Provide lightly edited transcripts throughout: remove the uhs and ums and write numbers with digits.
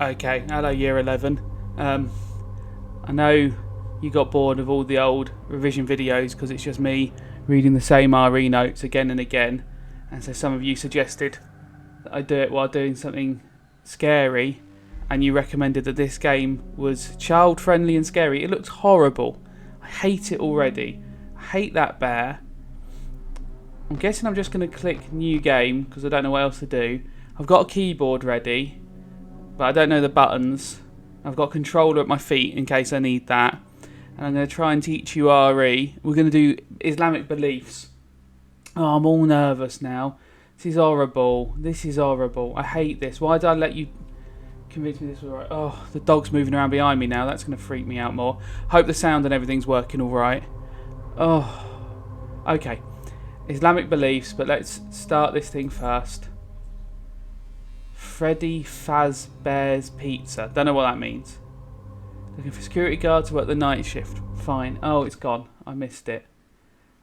Okay, hello Year 11. I know you got bored of all the old revision videos because it's just me reading the same RE notes again and again, and so some of you suggested that I do it while doing something scary, and you recommended that this game was child friendly and scary. It looks horrible. I hate it already. I hate that bear. I'm guessing I'm just going to click new game because I don't know what else to do. I've got a keyboard ready, but I don't know the buttons. I've got a controller at my feet in case I need that. And I'm going to try and teach you RE. We're going to do Islamic Beliefs. Oh, I'm all nervous now. This is horrible. This is horrible. I hate this. Why did I let you convince me this was alright? Oh, the dog's moving around behind me now. That's going to freak me out more. Hope the sound and everything's working alright. Oh, okay. Islamic Beliefs, but let's start this thing first. Freddy Fazbear's Pizza. Don't know what that means. Looking for security guard to work the night shift. Fine. Oh, it's gone. I missed it.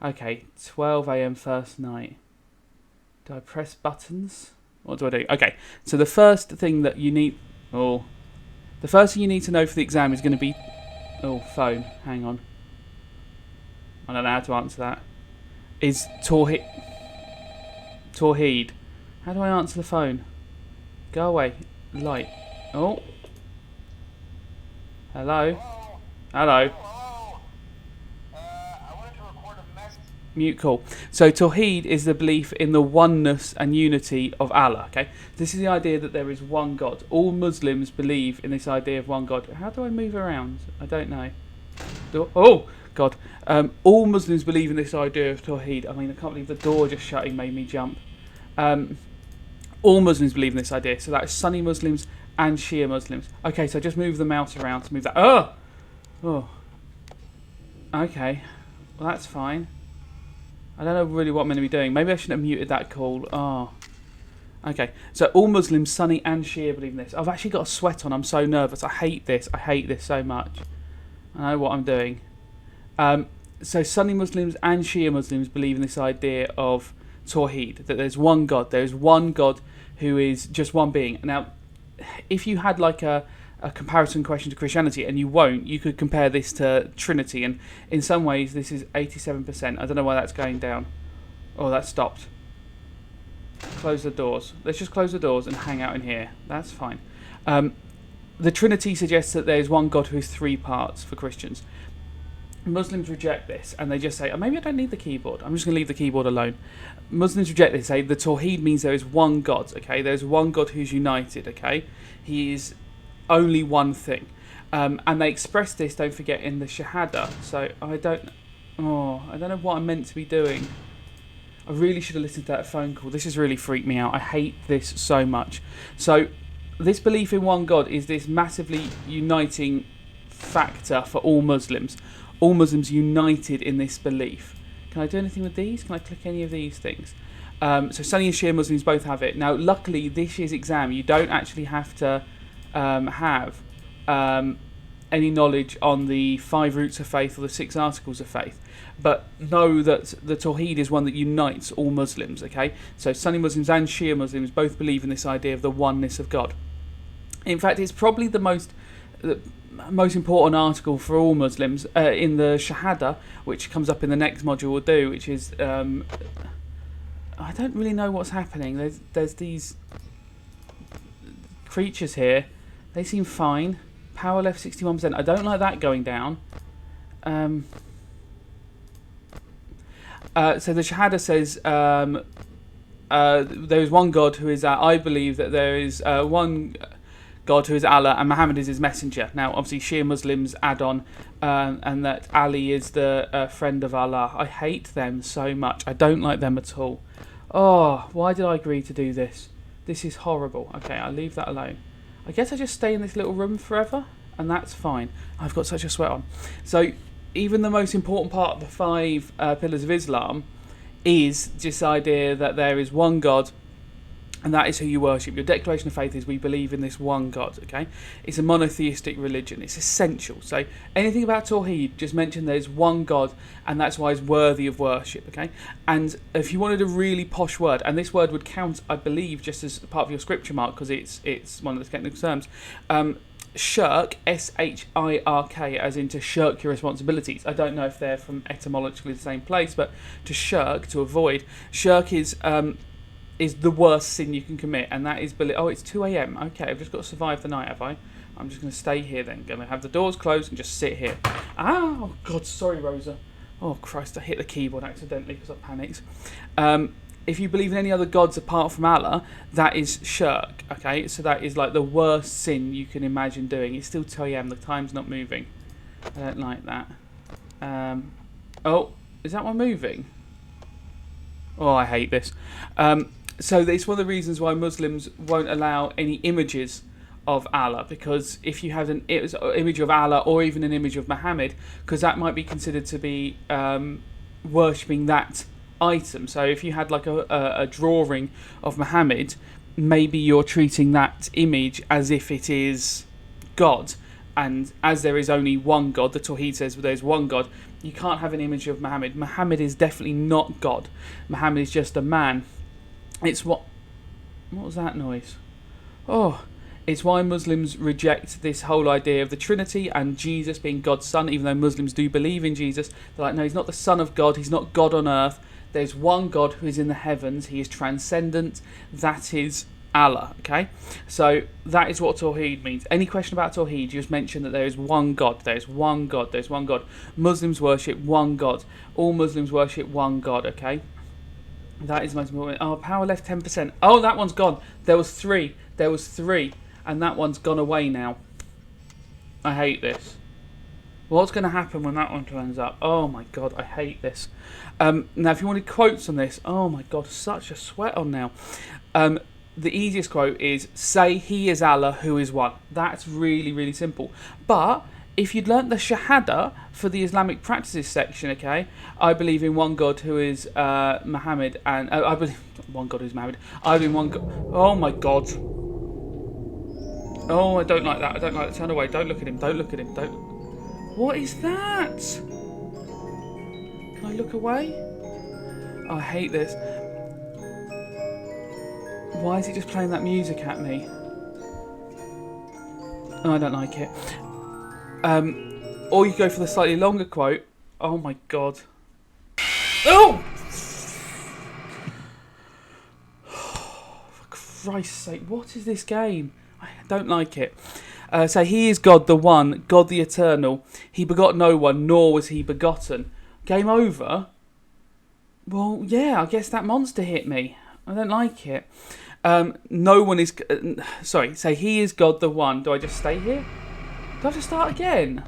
Okay, 12 a.m. first night. Do I press buttons? What do I do? Okay, so the first thing that you need... Oh. The first thing you need to know for the exam is going to be... Oh, phone. Hang on. I don't know how to answer that. Is Tawheed. How do I answer the phone? Go away. Light. Oh. Hello? Hello. I wanted to record a message. Mute call. So Tawheed is the belief in the oneness and unity of Allah. Okay, this is the idea that there is one God. All Muslims believe in this idea of one God. How do I move around? I don't know. Oh God! All Muslims believe in this idea of Tawheed. I mean, I can't believe the door just shutting made me jump. All Muslims believe in this idea. So that's Sunni Muslims and Shia Muslims. Okay, so just move the mouse around to move that. Oh. Okay. Well, that's fine. I don't know really what I'm going to be doing. Maybe I shouldn't have muted that call. Oh. Okay. So all Muslims, Sunni and Shia believe in this. I've actually got a sweat on. I'm so nervous. I hate this. I hate this so much. I know what I'm doing. So Sunni Muslims and Shia Muslims believe in this idea of Tawheed, that there's one God. There's one God who is just one being. Now, if you had like a comparison question to Christianity, and you won't, you could compare this to Trinity, and in some ways this is 87%. I don't know why that's going down. Oh, that stopped. Close the doors. Let's just close the doors and hang out in here. That's fine. The Trinity suggests that there's one God who has three parts for Christians. Muslims reject this, and they just say, oh, maybe I don't need the keyboard. I'm just going to leave the keyboard alone. Muslims reject this, say the Tawheed means there is one God, okay? There's one God who's united, okay? He is only one thing. And they express this, don't forget, in the Shahada. So I don't know what I'm meant to be doing. I really should have listened to that phone call. This has really freaked me out. I hate this so much. So this belief in one God is this massively uniting factor for all Muslims. All Muslims united in this belief. Can I do anything with these? Can I click any of these things? So Sunni and Shia Muslims both have it. Now, luckily, this year's exam, you don't actually have to have any knowledge on the 5 roots of faith or the 6 articles of faith. But know that the Tawheed is one that unites all Muslims, okay? So Sunni Muslims and Shia Muslims both believe in this idea of the oneness of God. In fact, it's probably the most important article for all Muslims in the Shahada, which comes up in the next module we'll do, which is I don't really know what's happening. There's these creatures here. They seem fine. Power left 61%. I don't like that going down. So the Shahada says there is one God who is I believe that there is one God who is Allah and Muhammad is his messenger. Now, obviously, Shia Muslims add on and that Ali is the friend of Allah. I hate them so much. I don't like them at all. Oh, why did I agree to do this? This is horrible. Okay, I'll leave that alone. I guess I just stay in this little room forever, and that's fine. I've got such a sweat on. So, even the most important part of the 5 pillars of Islam is this idea that there is one God And that is who you worship. Your declaration of faith is we believe in this one God, okay? It's a monotheistic religion. It's essential. So anything about Tawheed, just mention there's one God and that's why it's worthy of worship, okay? And if you wanted a really posh word, and this word would count, I believe, just as part of your scripture mark because it's one of the technical terms, shirk, S-H-I-R-K, as in to shirk your responsibilities. I don't know if they're from etymologically the same place, but to shirk, to avoid, shirk is the worst sin you can commit, and that is it's 2 a.m. Okay, I've just got to survive the night, have I? I'm just going to stay here then. Going to have the doors closed and just sit here. Oh God, sorry, Rosa. Oh Christ, I hit the keyboard accidentally because I panicked. If you believe in any other gods apart from Allah, that is shirk. Okay, so that is like the worst sin you can imagine doing. It's still 2 a.m. The time's not moving. I don't like that. Oh, is that one moving? Oh, I hate this. So it's one of the reasons why Muslims won't allow any images of Allah, because if you have an image of Allah or even an image of Muhammad, because that might be considered to be worshipping that item. So if you had like a drawing of Muhammad, maybe you're treating that image as if it is God. And as there is only one God, the Tawheed says there's one God, you can't have an image of Muhammad. Muhammad is definitely not God. Muhammad is just a man. It's what was that noise? Oh, it's why Muslims reject this whole idea of the Trinity and Jesus being God's son, even though Muslims do believe in Jesus. They're like, no, he's not the son of God, he's not God on earth. There's one God who is in the heavens, he is transcendent, that is Allah, okay? So that is what Tawheed means. Any question about Tawheed, you just mention that there is one God, there's one God, there's one God. Muslims worship one God. All Muslims worship one God, okay? That is most important. Oh, power left 10%. Oh, that one's gone. There was three. And that one's gone away now. I hate this. What's going to happen when that one turns up? Oh my God, I hate this. Now, if you wanted quotes on this, oh my God, such a sweat on now. The easiest quote is, say he is Allah who is one. That's really, really simple. But if you'd learnt the Shahada for the Islamic practices section, okay, I believe in one God who is Muhammad, and I believe one God who is Muhammad. I believe in one God. Oh my God. Oh, I don't like that. I don't like that. Turn away. Don't look at him. Don't look at him. Don't. What is that? Can I look away? Oh, I hate this. Why is he just playing that music at me? Oh, I don't like it. Or you go for the slightly longer quote. Oh my God. Oh! For Christ's sake, what is this game? I don't like it. So he is God the one, God the eternal. He begot no one, nor was he begotten. Game over? Well, yeah, I guess that monster hit me. I don't like it. No one is... sorry, say he is God the one. Do I just stay here? Do I have to start again?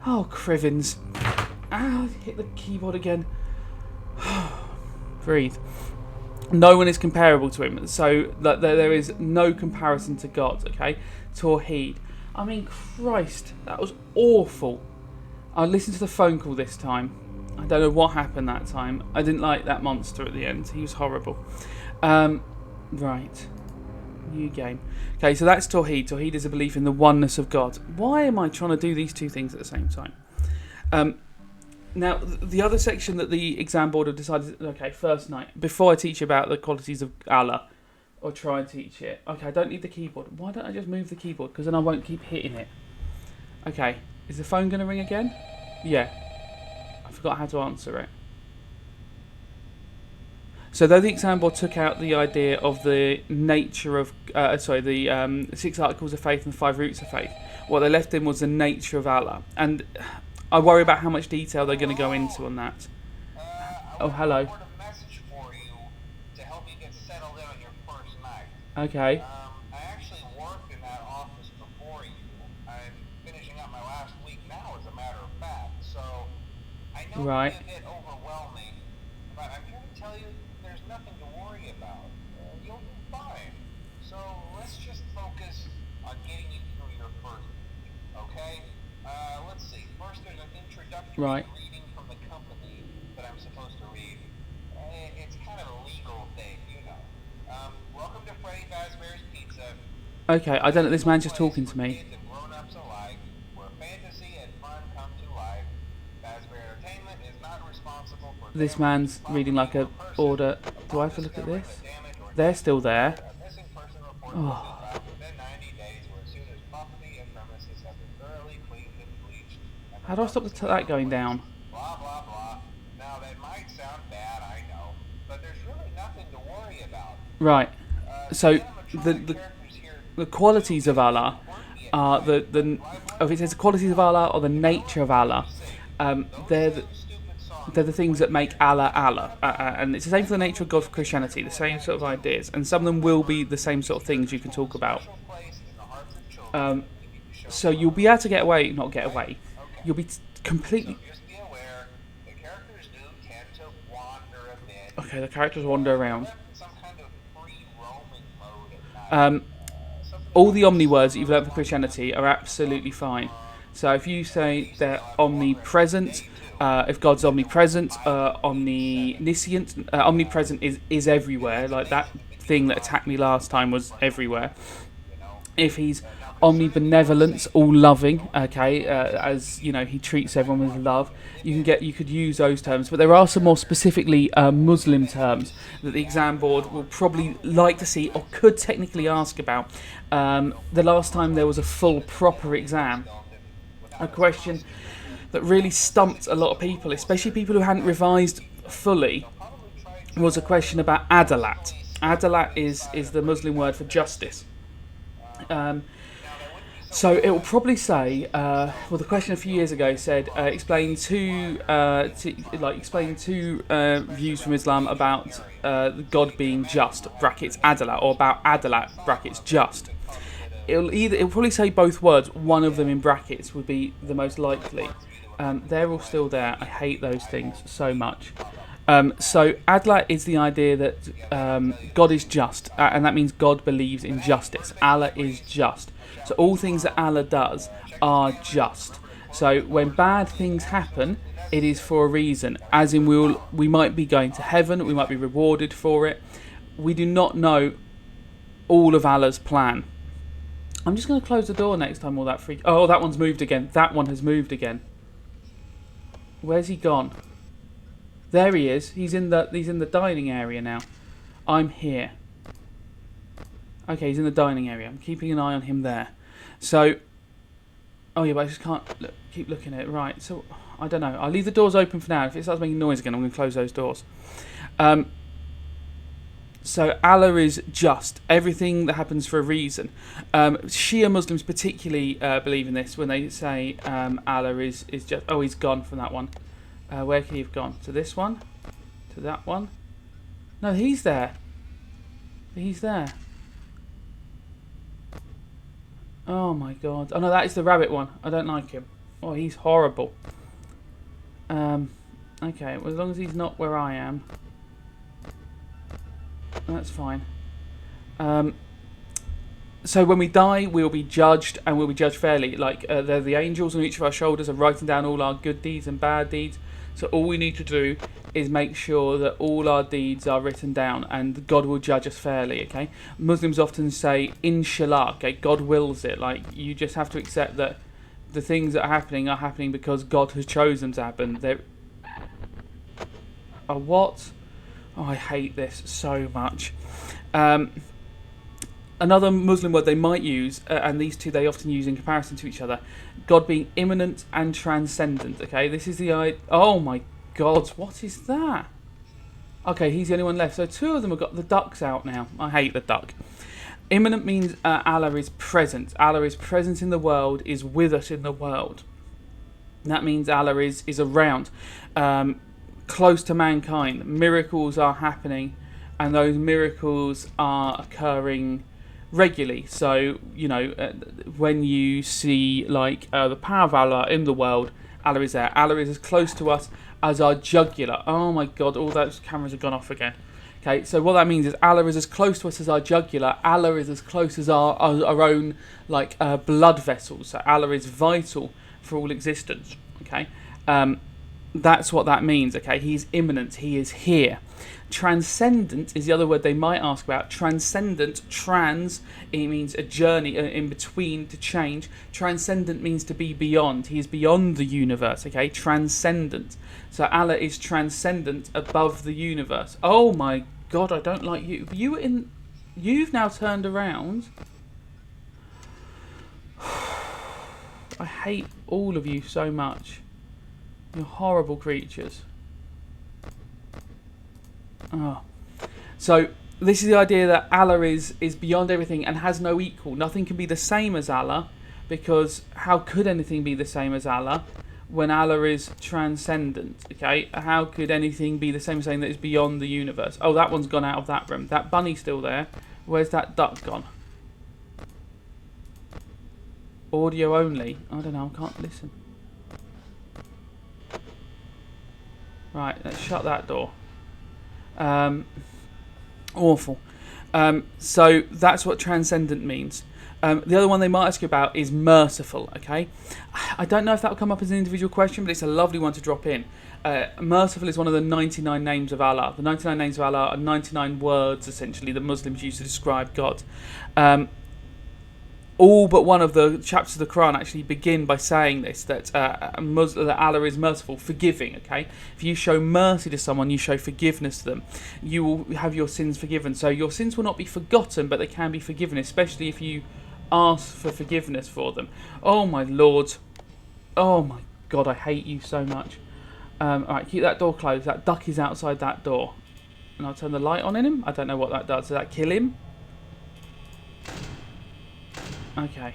Oh, Crivens. Ah, hit the keyboard again. Breathe. No one is comparable to him. So that there is no comparison to God, okay? Tawheed. I mean, Christ, that was awful. I listened to the phone call this time. I don't know what happened that time. I didn't like that monster at the end. He was horrible. Right. New game. Okay, so that's Tawheed. Tawheed is a belief in the oneness of God. Why am I trying to do these two things at the same time? Now, the other section that the exam board have decided... Okay, first night. Before I teach you about the qualities of Allah, or try and teach it. Okay, I don't need the keyboard. Why don't I just move the keyboard? Because then I won't keep hitting it. Okay, is the phone going to ring again? Yeah. I forgot how to answer it. So though the exam board took out the idea of the nature of... the 6 articles of faith and the 5 roots of faith, what they left in was the nature of Allah. And I worry about how much detail they're going to go into on that. Oh, hello. I recorded a message for you to help you get settled in on your first night. Okay. I actually worked in that office before you. I'm finishing up my last week now, as a matter of fact. So I know Right. it can be a bit overwhelming, but I'm here to tell you there's nothing to worry about. You'll be fine. So let's just focus on getting you through your first week, okay? Let's see. First, there's an introductory reading from the company that I'm supposed to read. It's kind of a legal thing, you know. Fazbear's Pizza. Okay, I don't know. This man's just talking to me. Kids and grown-ups alike, where fantasy and fun come to life. Fazbear Entertainment is not responsible for This man's reading like a order. Do I have to look at this? They're still there. A missing person report Oh. was filed within 90 days, or as soon as property and premises have been thoroughly cleaned and bleached. And How do I stop that going down? blah blah blah. Now that might sound bad, I know, but there's really nothing to worry about. Right. So the Characters here the qualities of Allah are if it says the qualities of Allah or the nature of Allah, they're the things that make Allah Allah, and it's the same for the nature of God for Christianity, the same sort of ideas, and some of them will be the same sort of things you can talk about. So you'll be able to not get away, you'll be completely... just be aware, the characters do tend to wander a bit. Okay, the characters wander around. Some kind of free roaming mode at night. All the omni words that you've learned for Christianity are absolutely fine. So if you say they're omnipresent, if God's omnipresent, omniscient, omnipresent is everywhere, like that thing that attacked me last time was everywhere. If he's omnibenevolent, all loving, okay, as you know, he treats everyone with love. You could use those terms, but there are some more specifically Muslim terms that the exam board will probably like to see or could technically ask about. The last time there was a full proper exam, a question that really stumped a lot of people, especially people who hadn't revised fully, was a question about adalat. Adalat is the Muslim word for justice. So it will probably say, the question a few years ago said, explain two views from Islam about God being just (brackets adalat) or about adalat (brackets just). It'll probably say both words. One of them in brackets would be the most likely. They're all still there. I hate those things so much. So adalat is the idea that God is just, and that means God believes in justice. Allah is just. So all things that Allah does are just. So when bad things happen, it is for a reason. As in we might be going to heaven, we might be rewarded for it. We do not know all of Allah's plan. I'm just going to close the door next time all that freak... Oh, that one's moved again. That one has moved again. Where's he gone? There he is. He's in the dining area now. I'm here. Okay, he's in the dining area. I'm keeping an eye on him there. So, oh yeah, but I just can't keep looking at it. Right, so, I don't know. I'll leave the doors open for now. If it starts making noise again, I'm going to close those doors. So, Allah is just. Everything that happens for a reason. Shia Muslims particularly believe in this when they say Allah is just... Oh, he's gone from that one. Where could he have gone? To this one? To that one? No, he's there. He's there. Oh my god. Oh no, that is the rabbit one. I don't like him. Oh, he's horrible. Okay, well, as long as he's not where I am, that's fine. So when we die, we'll be judged, and we'll be judged fairly. Like, they're the angels on each of our shoulders are writing down all our good deeds and bad deeds. So all we need to do is make sure that all our deeds are written down, and God will judge us fairly, okay? Muslims often say, inshallah, okay? God wills it. Like, you just have to accept that the things that are happening because God has chosen to happen. What? Oh, I hate this so much. Another Muslim word they might use, and these two they often use in comparison to each other, God being immanent and transcendent, okay? This is the... Oh my god, what is that? Okay, he's the only one left. So two of them have got the ducks out now. I hate the duck. Immanent means Allah is present. Allah is present in the world, is with us in the world. That means Allah is around, close to mankind. Miracles are happening, and those miracles are occurring regularly. So, you know, when you see like the power of Allah in the world, Allah is there. Allah is as close to us as our jugular. Oh my god, all those cameras have gone off again. Okay, so what that means is Allah is as close to us as our jugular. Allah is as close as our own like blood vessels. So Allah is vital for all existence. Okay, That's what that means, okay? He is immanent. He is here. Transcendent is the other word they might ask about. Transcendent, it means a journey in between, to change. Transcendent means to be beyond. He is beyond the universe, okay? Transcendent. So Allah is transcendent, above the universe. Oh my God, I don't like you. You've now turned around. I hate all of you so much. You're horrible creatures. Oh. So this is the idea that Allah is beyond everything and has no equal. Nothing can be the same as Allah, because how could anything be the same as Allah when Allah is transcendent? Okay, how could anything be the same as saying that it's beyond the universe? Oh, that one's gone out of that room. That bunny's still there. Where's that duck gone? Audio only. I don't know. I can't listen. Right, let's shut that door. Awful. So that's what transcendent means. The other one they might ask you about is merciful, okay? I don't know if that will come up as an individual question, but it's a lovely one to drop in. Merciful is one of the 99 names of Allah. The 99 names of Allah are 99 words, essentially, that Muslims use to describe God. All but one of the chapters of the Quran actually begin by saying this, that Allah is merciful, forgiving, okay? If you show mercy to someone, you show forgiveness to them. You will have your sins forgiven. So your sins will not be forgotten, but they can be forgiven, especially if you ask for forgiveness for them. Oh my Lord. Oh my God, I hate you so much. Alright, keep that door closed. That duck is outside that door. And I'll turn the light on in him. I don't know what that does. Does that kill him? Okay.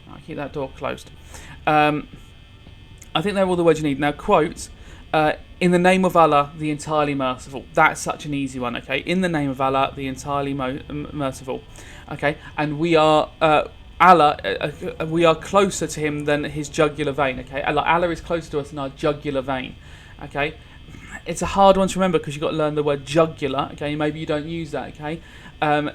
I'll keep that door closed. I think they're all the words you need. Now, quotes. In the name of Allah, the entirely merciful. That's such an easy one, okay? In the name of Allah, the entirely merciful. Okay? And we are... we are closer to him than his jugular vein, okay? Allah is closer to us than our jugular vein, okay? It's a hard one to remember because you've got to learn the word jugular, okay? Maybe you don't use that, okay?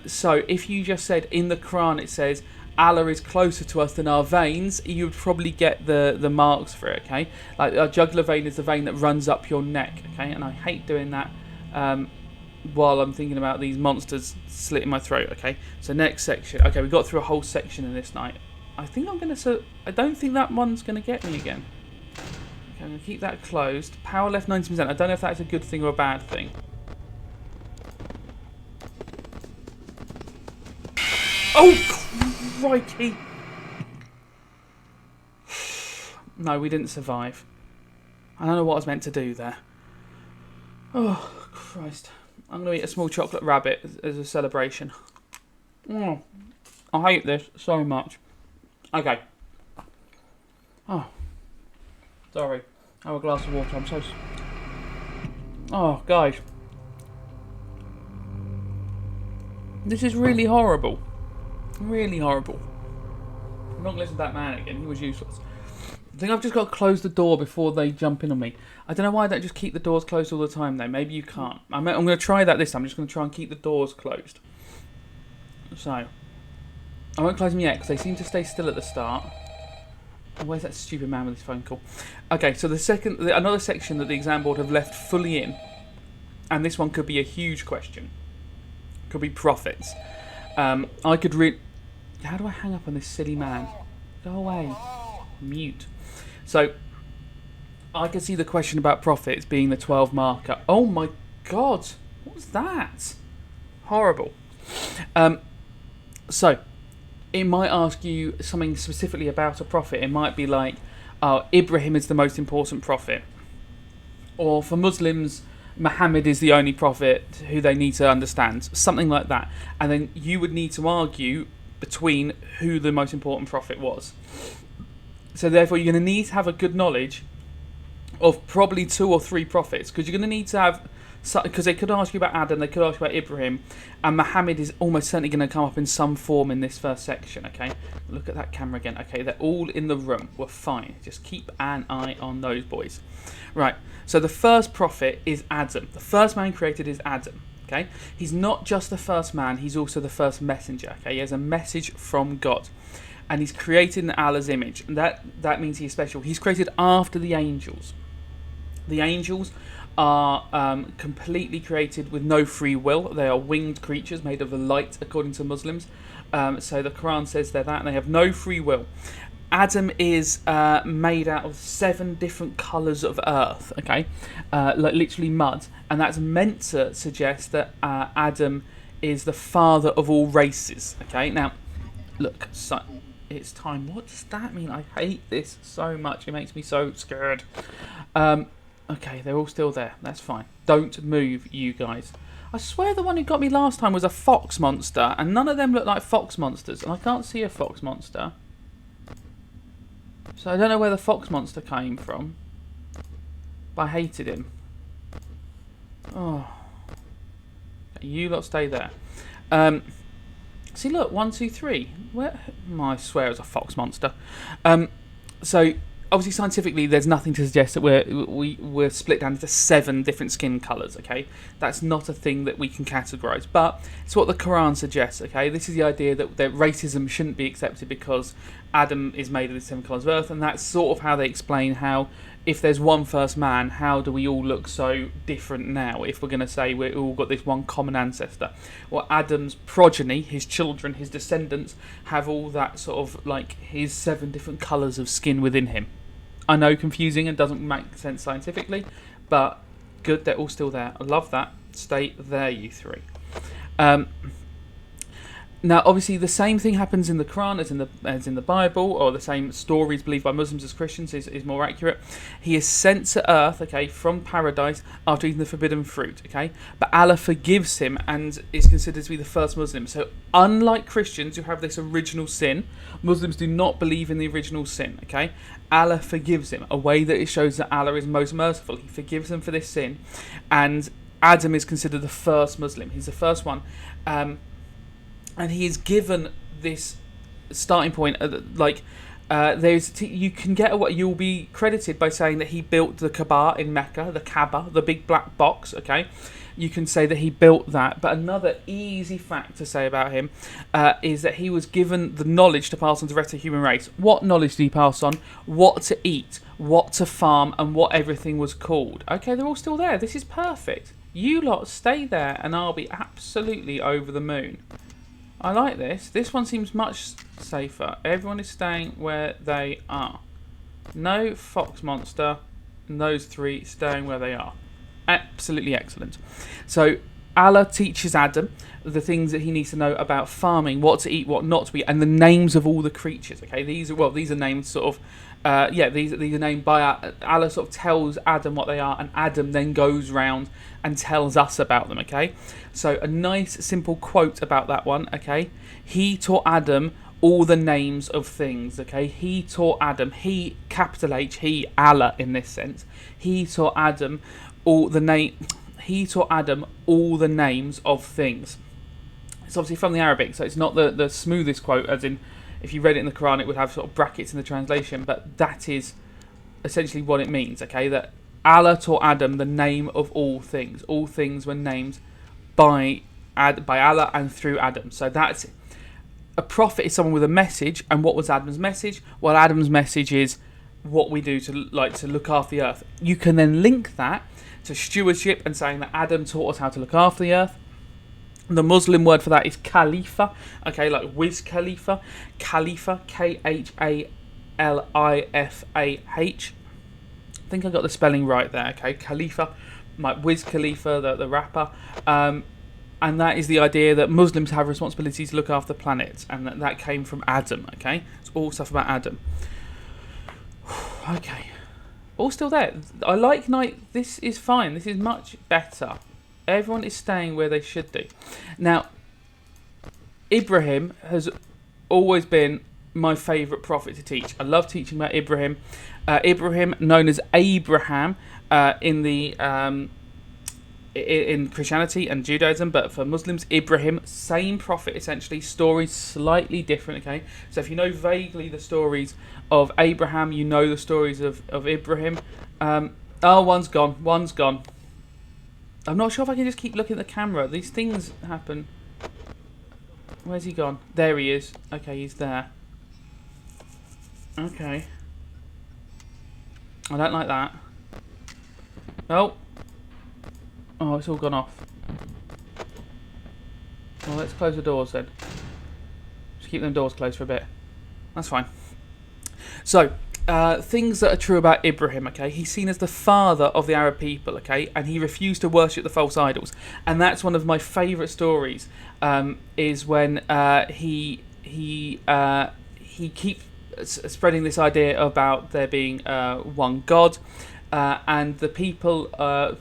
So if you just said in the Quran it says Allah is closer to us than our veins, you would probably get the marks for it, okay? Like our jugular vein is the vein that runs up your neck, okay? And I hate doing that while I'm thinking about these monsters slitting my throat, okay? So next section. Okay, we got through a whole section in this night. I think I'm going to... I don't think that one's going to get me again. Okay, I'm going to keep that closed. Power left 90%. I don't know if that's a good thing or a bad thing. Oh, crikey! No, we didn't survive. I don't know what I was meant to do there. Oh, Christ. I'm going to eat a small chocolate rabbit as a celebration. Oh, I hate this so much. Okay. Oh. Sorry. Have a glass of water. I'm so... Oh, guys. This is really horrible. Really horrible. I'm not going to listen to that man again. He was useless. I think I've just got to close the door before they jump in on me. I don't know why I don't just keep the doors closed all the time, though. Maybe you can't. I'm going to try that this time. I'm just going to try and keep the doors closed. So, I won't close them yet because they seem to stay still at the start. Oh, where's that stupid man with his phone call? Okay, so another section that the exam board have left fully in, and this one could be a huge question. Could be prophets. I could read... How do I hang up on this silly man? Go away. Mute. So, I can see the question about prophets being the 12 marker. Oh my God. What was that? Horrible. So, it might ask you something specifically about a prophet. It might be like, Ibrahim is the most important prophet. Or for Muslims, Muhammad is the only prophet who they need to understand. Something like that. And then you would need to argue between who the most important prophet was. So therefore, you're going to need to have a good knowledge of probably 2 or 3 prophets, because you're going to need to have... Because they could ask you about Adam, they could ask you about Ibrahim, and Muhammad is almost certainly going to come up in some form in this first section, okay? Look at that camera again. Okay, they're all in the room. We're fine. Just keep an eye on those boys. Right, so the first prophet is Adam. The first man created is Adam, okay? He's not just the first man, he's also the first messenger, okay? He has a message from God. And he's created in Allah's image. And that means he's special. He's created after the angels. The angels are completely created with no free will. They are winged creatures made of the light, according to Muslims. So the Quran says they're that, and they have no free will. Adam is made out of 7 different colours of earth, okay? Like literally mud. And that's meant to suggest that Adam is the father of all races, okay? Now, look, so it's time. What does that mean? I hate this so much. It makes me so scared. Okay, they're all still there. That's fine. Don't move, you guys. I swear the one who got me last time was a fox monster, and none of them look like fox monsters, and I can't see a fox monster. So I don't know where the fox monster came from, but I hated him. Oh. You lot stay there. See, look, 1, 2, 3. Where? I swear it was a fox monster. So obviously, scientifically, there's nothing to suggest that we're split down into 7 different skin colours. Okay, that's not a thing that we can categorise, but it's what the Quran suggests. Okay, this is the idea that racism shouldn't be accepted because Adam is made of the 7 colours of earth, and that's sort of how they explain how, if there's one first man, how do we all look so different now if we're going to say we've all got this one common ancestor? Well, Adam's progeny, his children, his descendants, have all that sort of like his 7 different colours of skin within him. I know, confusing and doesn't make sense scientifically, but good, they're all still there. I love that. Stay there, you 3. Now, obviously, the same thing happens in the Quran as in the Bible, or the same stories believed by Muslims as Christians is more accurate. He is sent to earth, okay, from paradise after eating the forbidden fruit, okay? But Allah forgives him and is considered to be the first Muslim. So, unlike Christians who have this original sin, Muslims do not believe in the original sin, okay? Allah forgives him, a way that it shows that Allah is most merciful. He forgives them for this sin, and Adam is considered the first Muslim. He's the first one. And he is given this starting point, you can get what you'll be credited by saying that he built the Kaaba in Mecca, the Kaaba, the big black box. Okay, you can say that he built that. But another easy fact to say about him is that he was given the knowledge to pass on to the rest of the human race. What knowledge did he pass on? What to eat, what to farm, and what everything was called. Okay, they're all still there. This is perfect. You lot stay there, and I'll be absolutely over the moon. I like this. This one seems much safer. Everyone is staying where they are. No fox monster, and those 3 staying where they are. Absolutely excellent. So Allah teaches Adam the things that he needs to know about farming, what to eat, what not to eat, and the names of all the creatures. Okay, these are named sort of. These are named by Allah. Sort of tells Adam what they are, and Adam then goes round and tells us about them. Okay, so a nice simple quote about that one. Okay, he taught Adam all the names of things. Okay, he taught Adam. He, capital H, he, Allah in this sense. He taught Adam all the He taught Adam all the names of things. It's obviously from the Arabic, so it's not the smoothest quote, as in, if you read it in the Quran, it would have sort of brackets in the translation, but that is essentially what it means, okay? That Allah taught Adam the name of all things. All things were named by Allah and through Adam. So that's it. A prophet is someone with a message, and what was Adam's message? Well, Adam's message is what we do to look after the earth. You can then link that to stewardship and saying that Adam taught us how to look after the earth. The Muslim word for that is Khalifa, okay, like Wiz Khalifa. Khalifa, Khalifa. I think I got the spelling right there, okay. Khalifa, like Wiz Khalifa, the rapper. And that is the idea that Muslims have responsibility to look after planets, and that came from Adam, okay. It's all stuff about Adam. Okay. All still there. I like night. This is fine. This is much better. Everyone is staying where they should do. Now, Ibrahim has always been my favourite prophet to teach. I love teaching about Ibrahim. Ibrahim, known as Abraham in Christianity and Judaism, but for Muslims, Ibrahim, same prophet essentially, stories slightly different, okay? So if you know vaguely the stories of Abraham, you know the stories of Ibrahim. One's gone. I'm not sure if I can just keep looking at the camera. These things happen. Where's he gone? There he is. Okay, he's there. Okay. I don't like that. Oh. Oh, it's all gone off. Well, let's close the doors then. Just keep them doors closed for a bit. That's fine. So, things that are true about Ibrahim, okay? He's seen as the father of the Arab people, okay? And he refused to worship the false idols. And that's one of my favourite stories, is when he keeps spreading this idea about there being one God, and the people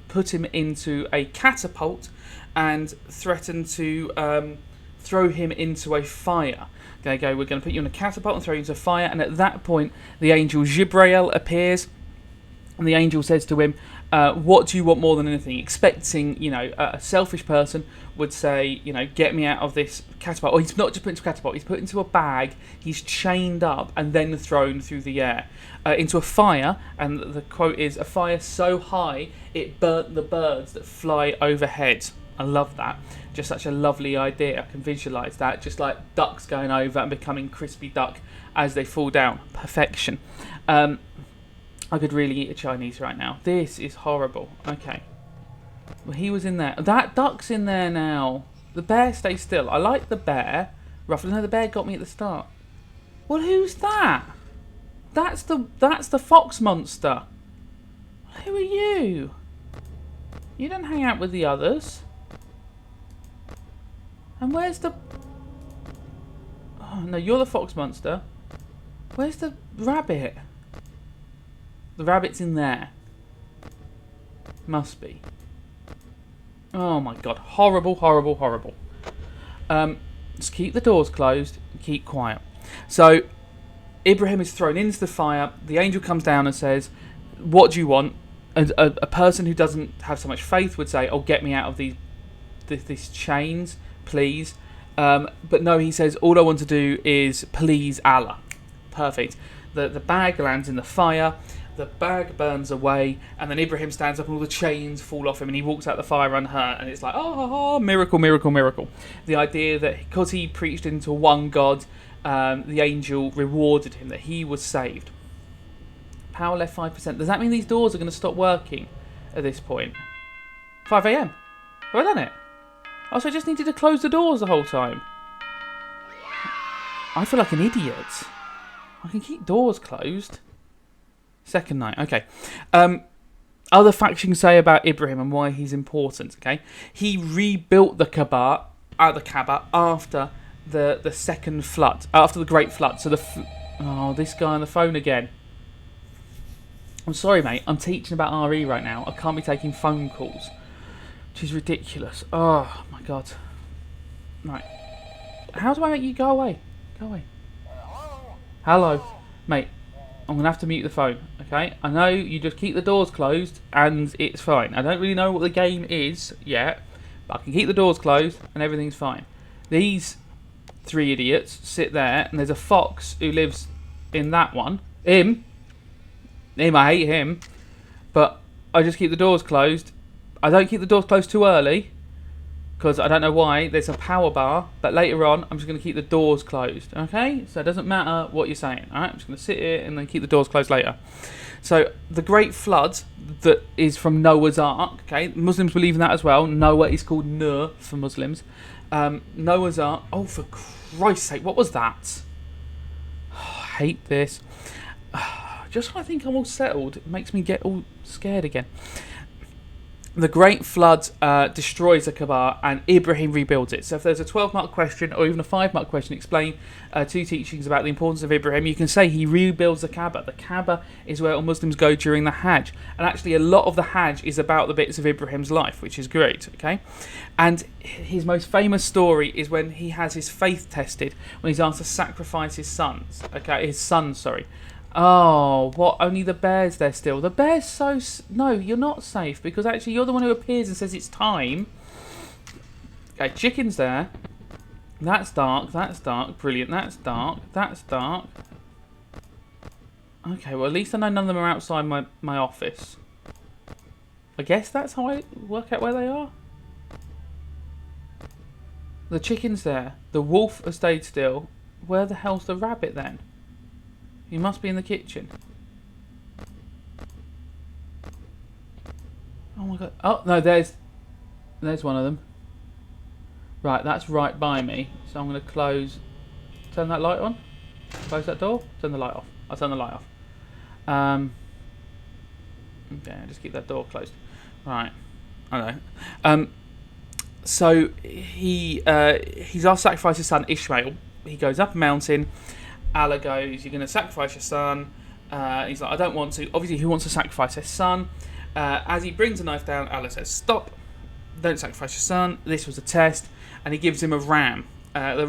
put him into a catapult and threatened to throw him into a fire. They go, we're going to put you in a catapult and throw you into a fire. And at that point, the angel Jibrail appears, and the angel says to him, what do you want more than anything? Expecting, a selfish person would say, get me out of this catapult. Or he's not just put into a catapult, he's put into a bag, he's chained up and then thrown through the air into a fire. And the quote is, a fire so high it burnt the birds that fly overhead. I love that. Just such a lovely idea. I can visualise that. Just like ducks going over and becoming crispy duck as they fall down. Perfection. I could really eat a Chinese right now. This is horrible. Okay. Well, he was in there. That duck's in there now. The bear stays still. I like the bear. Roughly. No, the bear got me at the start. Well, who's that? That's the fox monster. Who are you? You don't hang out with the others. And where's the... Oh, no, you're the fox monster. Where's the rabbit? The rabbit's in there. Must be. Oh my god. Horrible, horrible, horrible. Just keep the doors closed and keep quiet. So, Ibrahim is thrown into the fire. The angel comes down and says, what do you want? And a person who doesn't have so much faith would say, oh, get me out of these chains, please. But no, he says, all I want to do is please Allah. Perfect. The bag lands in the fire. The bag burns away, and then Ibrahim stands up and all the chains fall off him and he walks out the fire unhurt, and it's like, oh, miracle, miracle, miracle. The idea that because he preached into one God, the angel rewarded him, that he was saved. Power left 5%. Does that mean these doors are going to stop working at this point? 5 a.m. Have I done it? Oh, so I just needed to close the doors the whole time. I feel like an idiot. I can keep doors closed. Second night, okay. Other facts you can say about Ibrahim and why he's important, okay? He rebuilt the Kaaba after the second flood, after the Great Flood. So this guy on the phone again. I'm sorry, mate. I'm teaching about RE right now. I can't be taking phone calls, which is ridiculous. Oh my god. Right. How do I make you go away? Go away. Hello, mate. I'm going to have to mute the phone, okay? I know you just keep the doors closed and it's fine. I don't really know what the game is yet, but I can keep the doors closed and everything's fine. These three idiots sit there, and there's a fox who lives in that one. Him, I hate him, but I just keep the doors closed. I don't keep the doors closed too early, because I don't know why. There's a power bar, but later on I'm just going to keep the doors closed, okay? So it doesn't matter what you're saying, alright? I'm just going to sit here and then keep the doors closed later. So the Great Flood that is from Noah's Ark, okay? Muslims believe in that as well. Noah is called Nur for Muslims. Noah's Ark. Oh, for Christ's sake, what was that? Oh, I hate this. Just when I think I'm all settled, it makes me get all scared again. The Great Flood destroys the Kaaba and Ibrahim rebuilds it. So if there's a 12-mark question or even a 5-mark question, explain two teachings about the importance of Ibrahim, you can say he rebuilds the Kaaba. The Kaaba is where all Muslims go during the Hajj. And actually a lot of the Hajj is about the bits of Ibrahim's life, which is great, okay? And his most famous story is when he has his faith tested, when he's asked to sacrifice his son. Oh, what? Only the bear's there still. The bear's so... No, you're not safe, because actually you're the one who appears and says it's time. Okay, chicken's there. That's dark, that's dark. Brilliant, that's dark, that's dark. Okay, well at least I know none of them are outside my office. I guess that's how I work out where they are. The chicken's there. The wolf has stayed still. Where the hell's the rabbit then? He must be in the kitchen. Oh my god. Oh no, there's one of them. Right, that's right by me. So I'm going to turn that light on. Close that door. Turn the light off. I'll turn the light off. Okay, just keep that door closed. Right. I know. So he's asked to sacrifice his son Ishmael. He goes up a mountain. Allah goes, "You're going to sacrifice your son." He's like, "I don't want to." Obviously, he wants to sacrifice his son. As he brings the knife down, Allah says, "Stop! Don't sacrifice your son. This was a test." And he gives him a ram. The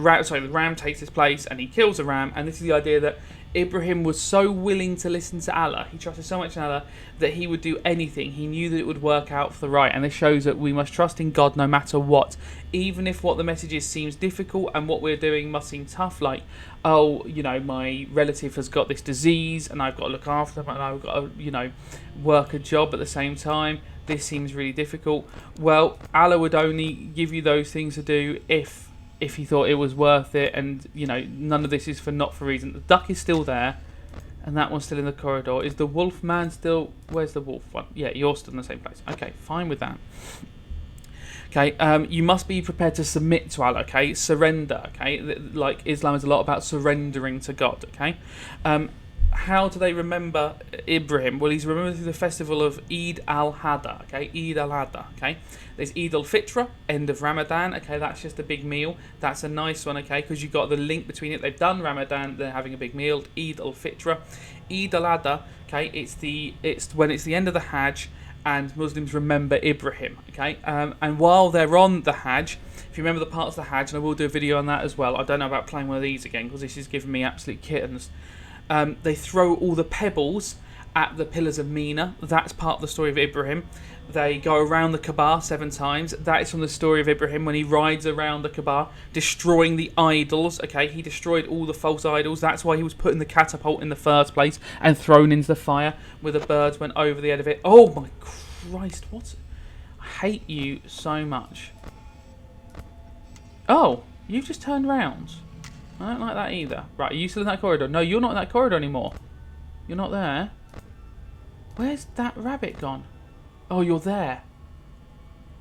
ram takes his place, and he kills the ram. And this is the idea that Ibrahim was so willing to listen to Allah. He trusted so much in Allah that he would do anything. He knew that it would work out for the right. And this shows that we must trust in God no matter what. Even if what the message is seems difficult and what we're doing must seem tough. Like, oh, my relative has got this disease and I've got to look after them and I've got to, work a job at the same time. This seems really difficult. Well, Allah would only give you those things to do if he thought it was worth it, and none of this is not for reason. The duck is still there, and that one's still in the corridor. Is the wolf man still? Where's the wolf one? Yeah, you're still in the same place. Okay, fine with that. Okay, you must be prepared to submit to Allah. Okay, surrender. Okay, like Islam is a lot about surrendering to God. Okay. How do they remember Ibrahim? Well, he's remembered through the festival of Eid al-Adha. Okay, Eid al-Adha. Okay, there's Eid al-Fitra, end of Ramadan. Okay, that's just a big meal. That's a nice one. Okay, because you've got the link between it. They've done Ramadan. They're having a big meal. Eid al-Fitra, Eid al-Adha. Okay, it's when it's the end of the Hajj, and Muslims remember Ibrahim. Okay, and while they're on the Hajj, if you remember the parts of the Hajj, and I will do a video on that as well. I don't know about playing one of these again because this is giving me absolute kittens. They throw all the pebbles at the pillars of Mina. That's part of the story of Ibrahim. They go around the Kaaba 7 times. That is from the story of Ibrahim when he rides around the Kaaba, destroying the idols. Okay, he destroyed all the false idols. That's why he was put in the catapult in the first place and thrown into the fire where the birds went over the head of it. Oh my Christ, what? I hate you so much. Oh, you've just turned round. I don't like that either. Right, are you still in that corridor? No, you're not in that corridor anymore. You're not there. Where's that rabbit gone? Oh, you're there.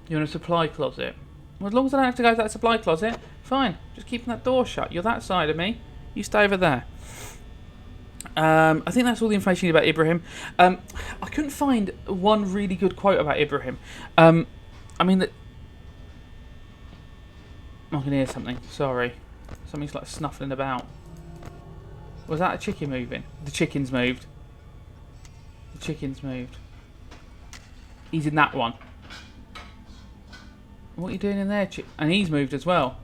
You're in a supply closet. Well, as long as I don't have to go to that supply closet, fine. Just keeping that door shut. You're that side of me. You stay over there. I think that's all the information you need about Ibrahim. I couldn't find one really good quote about Ibrahim. I can hear something. Sorry. Something's like snuffling about. Was that a chicken moving? The chicken's moved. The chicken's moved. He's in that one. What are you doing in there, and he's moved as well.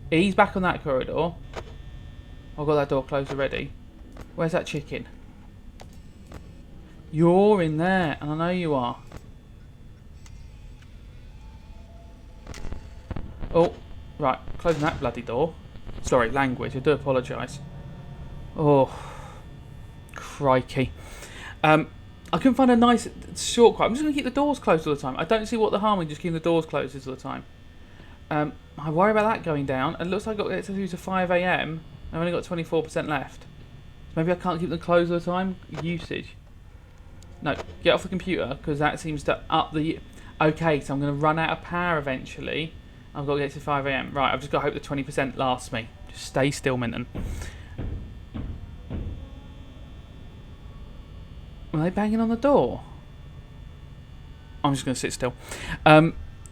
He's back on that corridor. I've got that door closed already. Where's that chicken? You're in there, and I know you are. Oh. Right, closing that bloody door. Sorry, language, I do apologise. Oh, crikey. I couldn't find a nice short quote. I'm just going to keep the doors closed all the time. I don't see what the harm in just keeping the doors closed is all the time. I worry about that going down. It looks like I've got to get through to 5 AM. I've only got 24% left. So maybe I can't keep them closed all the time. Usage. No, get off the computer, because that seems to up the... Okay, so I'm going to run out of power eventually. I've got to get to 5 AM. Right, I've just got to hope the 20% lasts me. Just stay still, Minton. Are they banging on the door? I'm just going to sit still.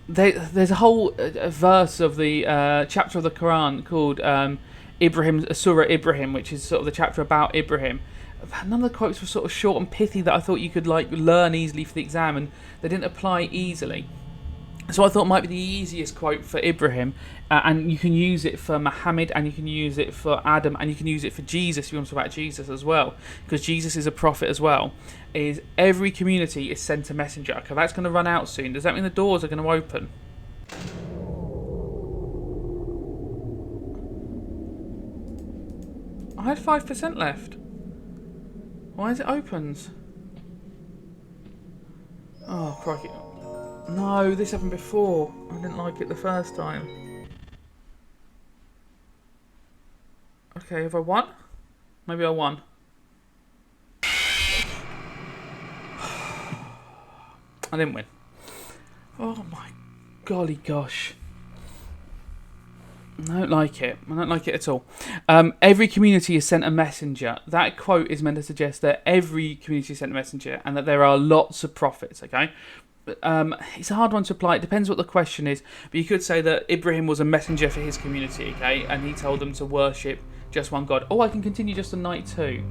There's a whole verse of the chapter of the Quran called Surah Ibrahim, which is sort of the chapter about Ibrahim. None of the quotes were sort of short and pithy that I thought you could learn easily for the exam, and they didn't apply easily. So I thought it might be the easiest quote for Ibrahim, and you can use it for Muhammad, and you can use it for Adam, and you can use it for Jesus if you want to talk about Jesus as well, because Jesus is a prophet as well. Is every community is sent a messenger. Okay, that's going to run out soon. Does that mean the doors are going to open? I had 5% left. Why is it opens? Oh, crikey. No, this happened before. I didn't like it the first time. Okay, have I won? Maybe I won. I didn't win. Oh my golly gosh. I don't like it. I don't like it at all. Every community is sent a messenger. That quote is meant to suggest that every community is sent a messenger and that there are lots of prophets, okay? It's a hard one to apply. It depends what the question is. But you could say that Ibrahim was a messenger for his community, okay? And he told them to worship just one God. Oh, I can continue just on night 2.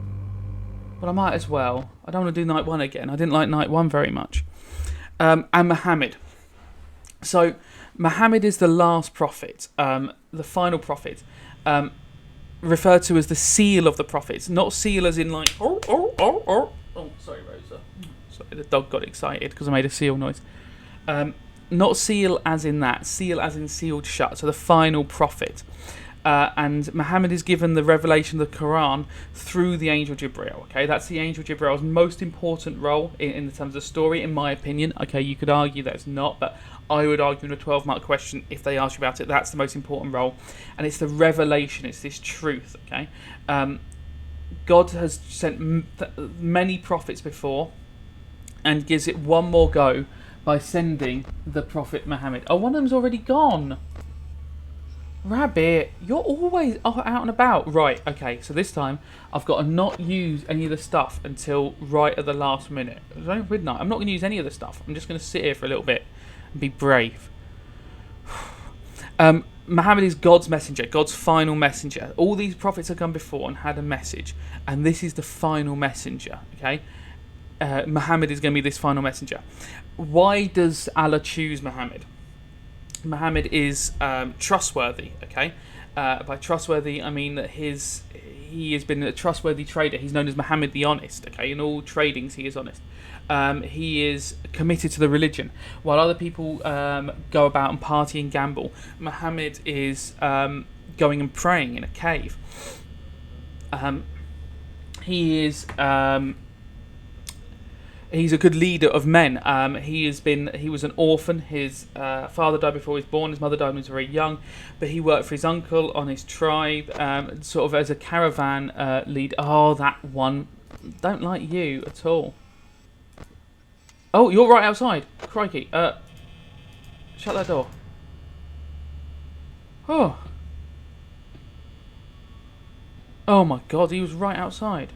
But I might as well. I don't want to do night 1 again. I didn't like night 1 very much. And Muhammad. So, Muhammad is the last prophet, the final prophet, referred to as the seal of the prophets. Not seal as in like, oh, sorry, Rosa. Sorry, the dog got excited because I made a seal noise. Not seal as in that, seal as in sealed shut, so the final prophet. And Muhammad is given the revelation of the Quran through the angel Jibreel. Okay, that's the angel Jibriel's most important role in terms of the story, in my opinion. Okay, you could argue that it's not, but I would argue in a 12-mark question, if they ask you about it, that's the most important role. And it's the revelation, it's this truth, okay? God has sent many prophets before and gives it one more go by sending the prophet Muhammad. Oh, one of them's already gone. Rabbit, you're always out and about. Right, okay, so this time I've got to not use any of the stuff until right at the last minute. It's only midnight. I'm not going to use any of the stuff. I'm just going to sit here for a little bit and be brave. Muhammad is God's messenger, God's final messenger. All these prophets have come before and had a message, and this is the final messenger, okay? Muhammad is going to be this final messenger. Why does Allah choose Muhammad? Muhammad is trustworthy, okay? By trustworthy, I mean that he has been a trustworthy trader. He's known as Muhammad the Honest, okay? In all tradings, he is honest. He is committed to the religion. While other people go about and party and gamble, Muhammad is going and praying in a cave. He is... He's a good leader of men. He was an orphan. His father died before he was born. His mother died when he was very young. But he worked for his uncle on his tribe, sort of as a caravan leader. Oh, that one. Don't like you at all. Oh, you're right outside. Crikey. Shut that door. Oh. Oh my God, he was right outside.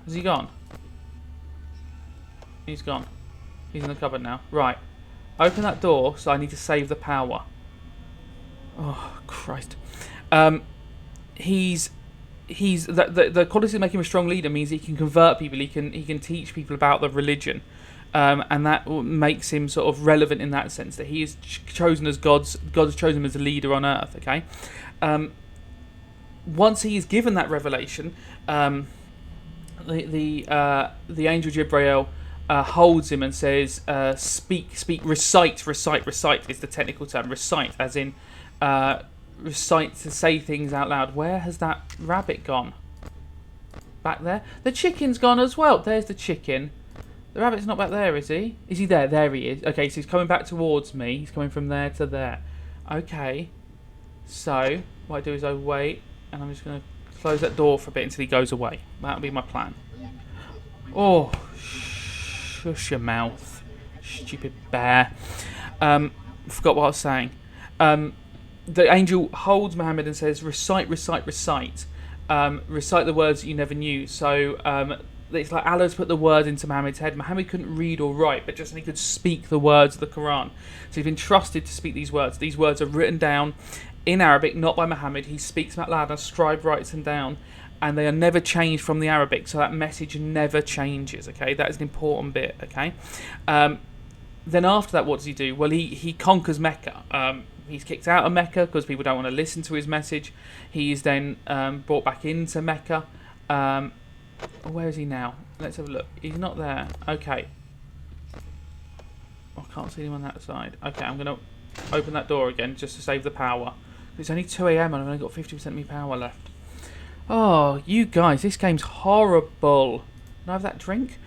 Has he gone? He's gone. He's in the cupboard now. Right. Open that door, so I need to save the power. Oh, Christ. The quality of making him a strong leader means he can convert people. He can teach people about the religion, and that makes him sort of relevant in that sense that he is chosen as God has chosen him as a leader on earth. Okay. Once he is given that revelation, the angel Jibreel holds him and says, "Speak, recite is the technical term. Recite, as in recite to say things out loud." Where has that rabbit gone? Back there. The chicken's gone as well. There's the chicken. The rabbit's not back there, is he? Is he there? There he is. Okay, so he's coming back towards me. He's coming from there to there. Okay. So what I do is I wait, and I'm just going to close that door for a bit until he goes away. That'll be my plan. Oh, shush your mouth, stupid bear. Forgot what I was saying. The angel holds Muhammad and says, recite. Recite the words that you never knew. So it's like Allah's put the words into Muhammad's head. Muhammad couldn't read or write, but just he could speak the words of the Quran. So he's been trusted to speak these words. These words are written down in Arabic, not by Muhammad. He speaks them out loud, and a scribe writes them down, and they are never changed from the Arabic, so that message never changes, okay? That is an important bit, okay? Then after that, what does he do? Well, he conquers Mecca. He's kicked out of Mecca because people don't want to listen to his message. He is then brought back into Mecca. Where is he now? Let's have a look. He's not there. Okay. I can't see him on that side. Okay, I'm going to open that door again just to save the power. It's only 2 a.m. and I've only got 50% of my power left. Oh, you guys, this game's horrible. Can I have that drink?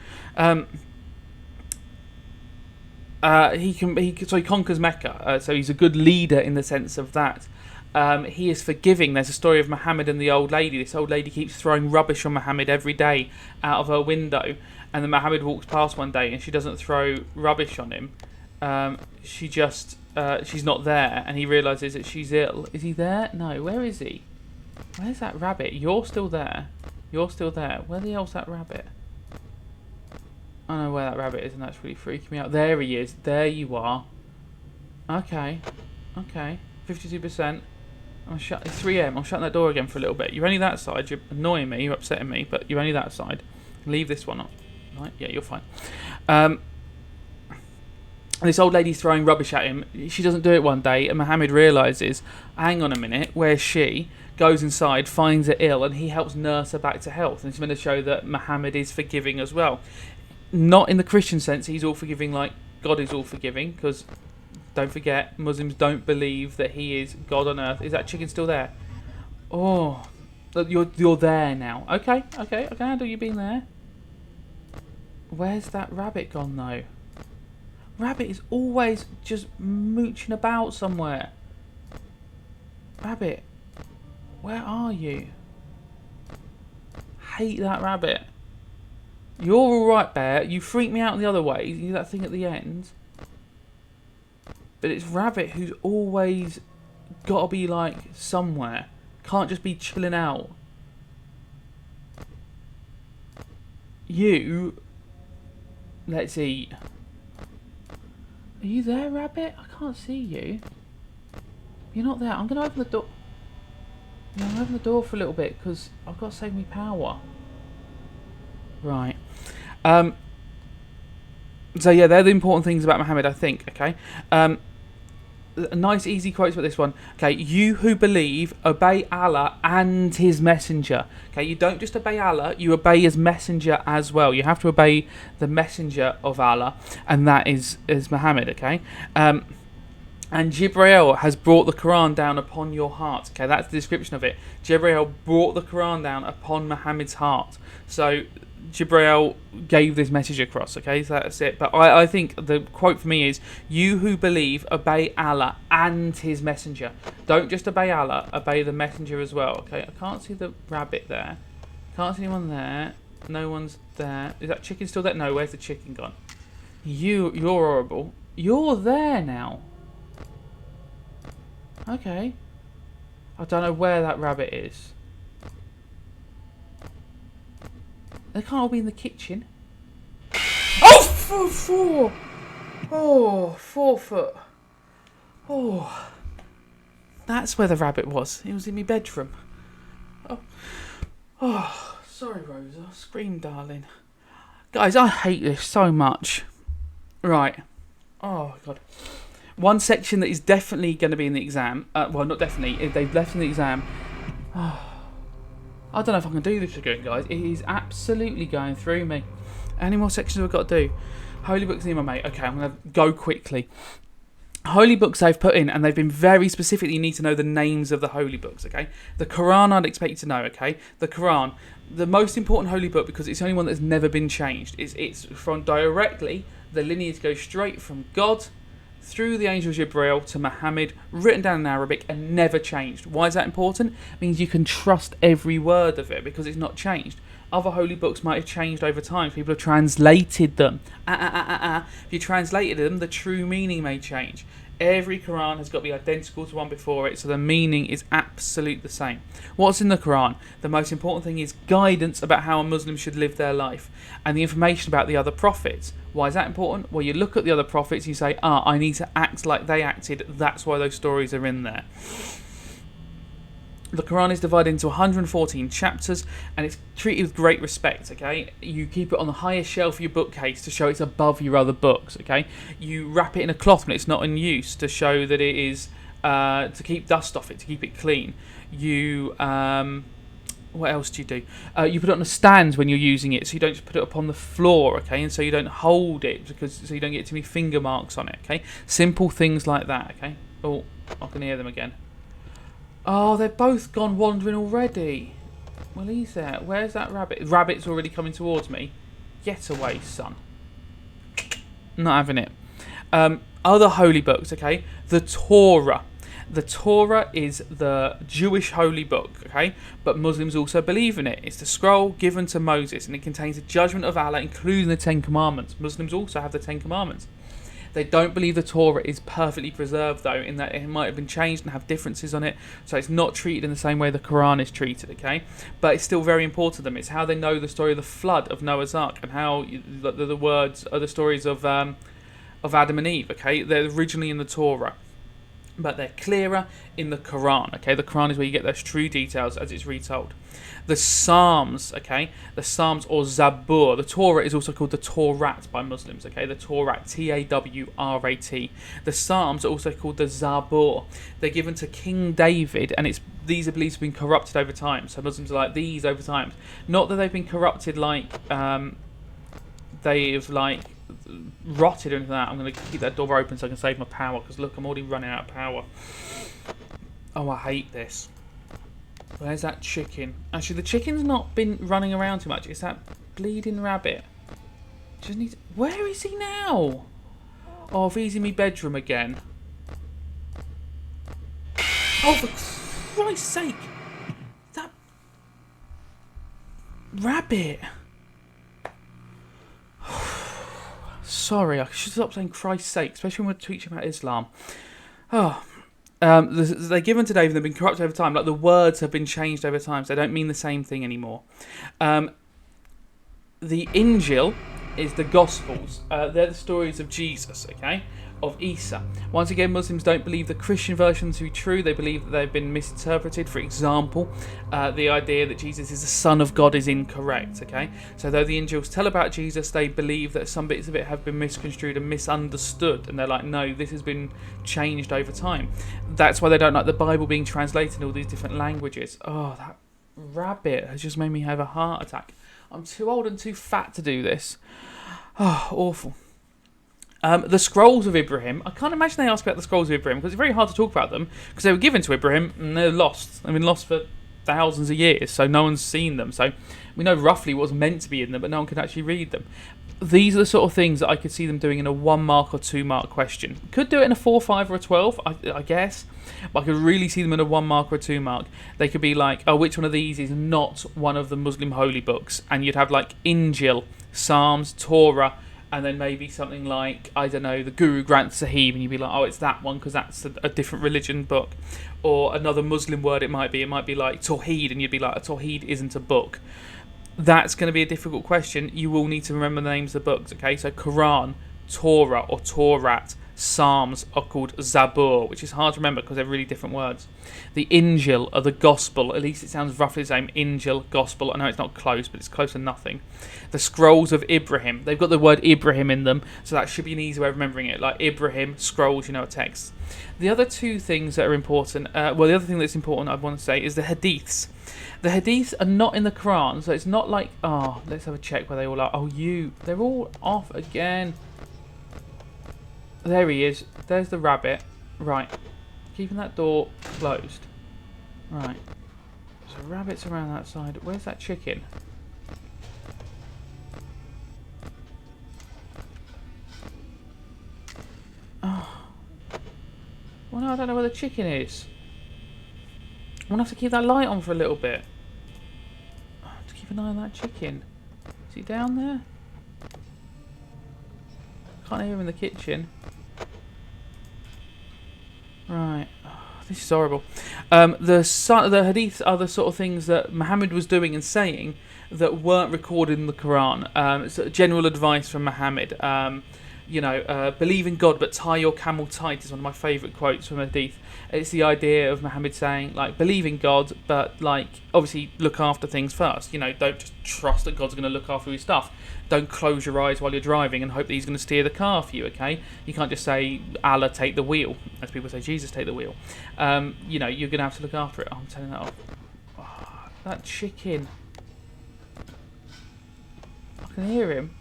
He conquers Mecca. So he's a good leader in the sense of that. He is forgiving. There's a story of Muhammad and the old lady. This old lady keeps throwing rubbish on Muhammad every day out of her window. and then Muhammad walks past one day and she doesn't throw rubbish on him. She just she's not there, and he realizes that she's ill. Is he there? No. Where is he? Where's that rabbit? You're still there. You're still there. Where the hell's that rabbit? I don't know where that rabbit is, and that's really freaking me out. There he is. There you are. Okay. 52%. It's 3 a.m. I'm shutting that door again for a little bit. You're only that side. You're annoying me. You're upsetting me. But you're only that side. Leave this one on. Right? Yeah, you're fine. This old lady's throwing rubbish at him. She doesn't do it one day, and Muhammad realises, hang on a minute, where's she? Goes inside, finds her ill, and he helps nurse her back to health. And it's meant to show that Muhammad is forgiving as well. Not in the Christian sense, he's all forgiving like God is all forgiving, because don't forget, Muslims don't believe that he is God on earth. Is that chicken still there? Oh, you're there now. Okay, I can handle you being there. Where's that rabbit gone though? Rabbit is always just mooching about somewhere. Rabbit, where are you? Hate that rabbit. You're alright, Bear. You freak me out the other way. You do that thing at the end. But it's Rabbit who's always got to be like somewhere. Can't just be chilling out. You... Let's eat. Are you there, Rabbit? I can't see you. You're not there. I'm going to open the door. Yeah, I'm going to open the door for a little bit because I've got to save me power. Right. So yeah, they're the important things about Muhammad, I think. Okay. Nice, easy quotes about this one. Okay, you who believe, obey Allah and His Messenger. Okay, you don't just obey Allah, you obey His Messenger as well. You have to obey the Messenger of Allah, and that is Muhammad. Okay, and Jibreel has brought the Quran down upon your heart. Okay, that's the description of it. Jibreel brought the Quran down upon Muhammad's heart. So Jibreel gave this message across, okay, so that's it. But I think the quote for me is, you who believe, obey Allah and His Messenger. Don't just obey Allah, obey the Messenger as well, okay? I can't see the rabbit there. Can't see anyone there. No one's there. Is that chicken still there? No, where's the chicken gone? You're horrible. You're there now. Okay. I don't know where that rabbit is. They can't all be in the kitchen. Oh, 4 foot. Oh, that's where the rabbit was. It was in my bedroom. Oh, sorry, Rosa. Scream, darling. Guys, I hate this so much. Right. Oh, God. One section that is definitely going to be in the exam. Well, not definitely. If they've left in the exam. I don't know if I can do this again, guys. It is absolutely going through me. How many more sections have I got to do? Holy books in my mate. Okay, I'm going to go quickly. Holy books they've put in, and they've been very specific. You need to know the names of the holy books, okay? The Quran I'd expect you to know, okay? The Quran, the most important holy book because it's the only one that's never been changed. It's from directly, the lineage goes straight from God through the angel Jibreel to Muhammad, written down in Arabic and never changed. Why is that important? It means you can trust every word of it because it's not changed. Other holy books might have changed over time. People have translated them. If you translated them, the true meaning may change. Every Quran has got to be identical to one before it, so the meaning is absolutely the same. What's in the Quran? The most important thing is guidance about how a Muslim should live their life, and the information about the other prophets. Why is that important? Well, you look at the other prophets, you say, I need to act like they acted. That's why those stories are in there. The Quran is divided into 114 chapters, and it's treated with great respect, okay? You keep it on the highest shelf of your bookcase to show it's above your other books, okay? You wrap it in a cloth when it's not in use to show that it is, to keep dust off it, to keep it clean. You, what else do you do? You put it on a stand when you're using it, so you don't just put it upon the floor, okay? And so you don't hold it, so you don't get too many finger marks on it, okay? Simple things like that, okay? Oh, I can hear them again. Oh, they've both gone wandering already. Well, he's there. Where's that rabbit? Rabbit's already coming towards me. Get away, son. Not having it. Other holy books, okay? The Torah. The Torah is the Jewish holy book, okay? But Muslims also believe in it. It's the scroll given to Moses, and it contains the judgment of Allah, including the Ten Commandments. Muslims also have the Ten Commandments. They don't believe the Torah is perfectly preserved, though, in that it might have been changed and have differences on it, so it's not treated in the same way the Quran is treated, okay? But it's still very important to them. It's how they know the story of the flood of Noah's Ark, and how the words are the stories of Adam and Eve, okay? They're originally in the Torah, but they're clearer in the Quran, okay? The Quran is where you get those true details as it's retold. The Psalms, okay? The Psalms, or Zabur. The Torah is also called the Torah by Muslims, okay? The Torah, Tawrat. The Psalms are also called the Zabur. They're given to King David, and these are believed to have been corrupted over time. So Muslims are like, these over time. Not that they've been corrupted like they've like rotted or anything like that. I'm going to keep that door open so I can save my power, because look, I'm already running out of power. Oh, I hate this. Where's that chicken? Actually, the chicken's not been running around too much. It's that bleeding rabbit. Just need. Where is he now? Oh, if he's in my bedroom again. Oh, for Christ's sake! That rabbit. Sorry, I should stop saying Christ's sake, especially when we're teaching about Islam. Oh. They're given to David, they've been corrupted over time. Like, the words have been changed over time, so they don't mean the same thing anymore. The Injil is the Gospels. They're the stories of Jesus, okay? Of Isa. Once again, Muslims don't believe the Christian version to be true. They believe that they've been misinterpreted. For example, the idea that Jesus is the Son of God is incorrect, okay? So though the Injils tell about Jesus, they believe that some bits of it have been misconstrued and misunderstood, and they're like, no, this has been changed over time. That's why they don't like the Bible being translated in all these different languages. Oh, that rabbit has just made me have a heart attack. I'm too old and too fat to do this. Oh, awful. The Scrolls of Ibrahim. I can't imagine they ask about the Scrolls of Ibrahim, because it's very hard to talk about them, because they were given to Ibrahim and they're lost. They've been lost for thousands of years, so no one's seen them. So we know roughly what's meant to be in them, but no one can actually read them. These are the sort of things that I could see them doing in a 1 mark or 2 mark question. Could do it in a 4, 5 or a 12, I guess. But I could really see them in a 1 mark or a 2 mark. They could be like, oh, which one of these is not one of the Muslim holy books? And you'd have like Injil, Psalms, Torah, and then maybe something like, I don't know, the Guru Granth Sahib, and you'd be like, oh, it's that one because that's a different religion book. Or another Muslim word it might be like Tawheed, and you'd be like, a Tawheed isn't a book. That's going to be a difficult question. You will need to remember the names of the books, okay? So Quran, Torah or Torah, Psalms are called Zabur, which is hard to remember because they're really different words. The Injil are the Gospel, at least it sounds roughly the same. Injil, Gospel. I know it's not close, but it's close to nothing. The Scrolls of Ibrahim, they've got the word Ibrahim in them, so that should be an easy way of remembering it. Like Ibrahim, scrolls, a text. The other two things that are important, the other thing that's important I want to say is the Hadiths. The Hadiths are not in the Quran, so it's not like, let's have a check where they all are. They're all off again. There he is. There's the rabbit. Right. Keeping that door closed. Right. So rabbits around that side. Where's that chicken? Oh. Well, no, I don't know where the chicken is. I'm going to have to keep that light on for a little bit. I have to keep an eye on that chicken. Is he down there? Can't hear him in the kitchen. Right. Oh, this is horrible. The hadiths are the sort of things that Muhammad was doing and saying that weren't recorded in the Quran. It's general advice from Muhammad. Believe in God but tie your camel tight is one of my favourite quotes from hadith. It's the idea of Muhammad saying, like, believe in God, but, like, obviously look after things first. Don't just trust that God's going to look after your stuff. Don't close your eyes while you're driving and hope that he's going to steer the car for you, okay? You can't just say, Allah, take the wheel, as people say, Jesus, take the wheel. You're going to have to look after it. I'm turning that off. Oh, that chicken. I can hear him.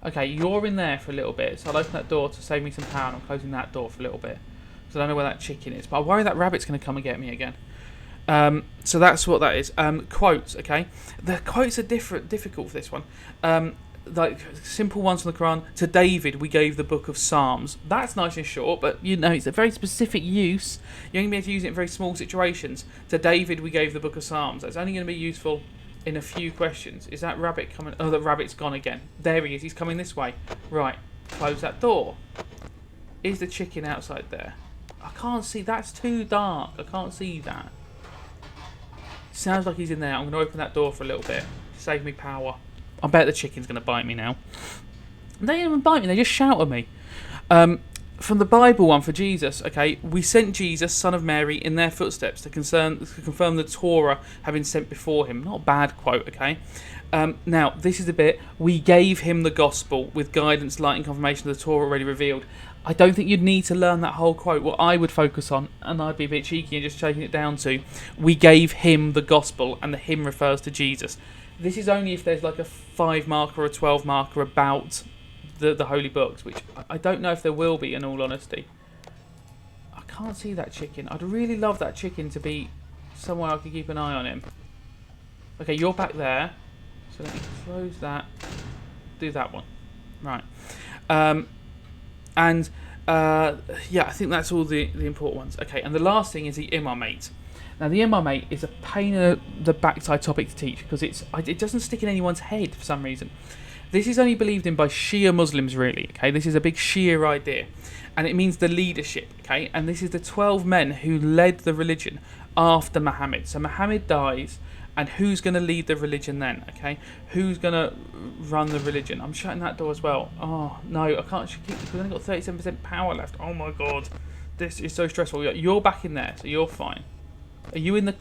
Okay, you're in there for a little bit, so I'll open that door to save me some power, and I'm closing that door for a little bit. Because I don't know where that chicken is, but I worry that rabbit's going to come and get me again. So that's what that is. Quotes, okay? The quotes are difficult for this one. like simple ones from the Quran. To David we gave the book of Psalms. That's nice and short, but it's a very specific use. You're only going to be able to use it in very small situations. To David we gave the book of Psalms. That's only going to be useful in a few questions. Is that rabbit coming? Oh, the rabbit's gone again. There he is. He's coming this way. Right. Close that door. Is the chicken outside there? I can't see. That's too dark. I can't see that. Sounds like he's in there. I'm going to open that door for a little bit. Save me power. I bet the chicken's going to bite me now. They don't even bite me. They just shout at me. From the Bible one for Jesus, okay, we sent Jesus, son of Mary, in their footsteps to confirm the Torah had been sent before him. Not a bad quote, okay? Now, this is the bit. We gave him the gospel with guidance, light and confirmation of the Torah already revealed. I don't think you'd need to learn that whole quote. What I would focus on, and I'd be a bit cheeky and just taking it down to, we gave him the gospel, and the him refers to Jesus. This is only if there's like a 5 marker or a 12 marker about the holy books, which I don't know if there will be, in all honesty. I can't see that chicken. I'd really love that chicken to be somewhere I could keep an eye on him. Okay, you're back there. So let me close that. Do that one. Right. Yeah, I think that's all the important ones. Okay, and the last thing is the imamate. Now, the imamate is a pain in the backside topic to teach because it doesn't stick in anyone's head for some reason. This is only believed in by Shia Muslims, really. Okay, this is a big Shia idea, and it means the leadership. Okay, and this is the 12 men who led the religion after Muhammad. So Muhammad dies, and who's going to lead the religion then? Okay, who's going to run the religion? I'm shutting that door as well. Oh no, I can't keep because I've only got 37% power left. Oh my god, this is so stressful. You're back in there, so you're fine. Are you in the...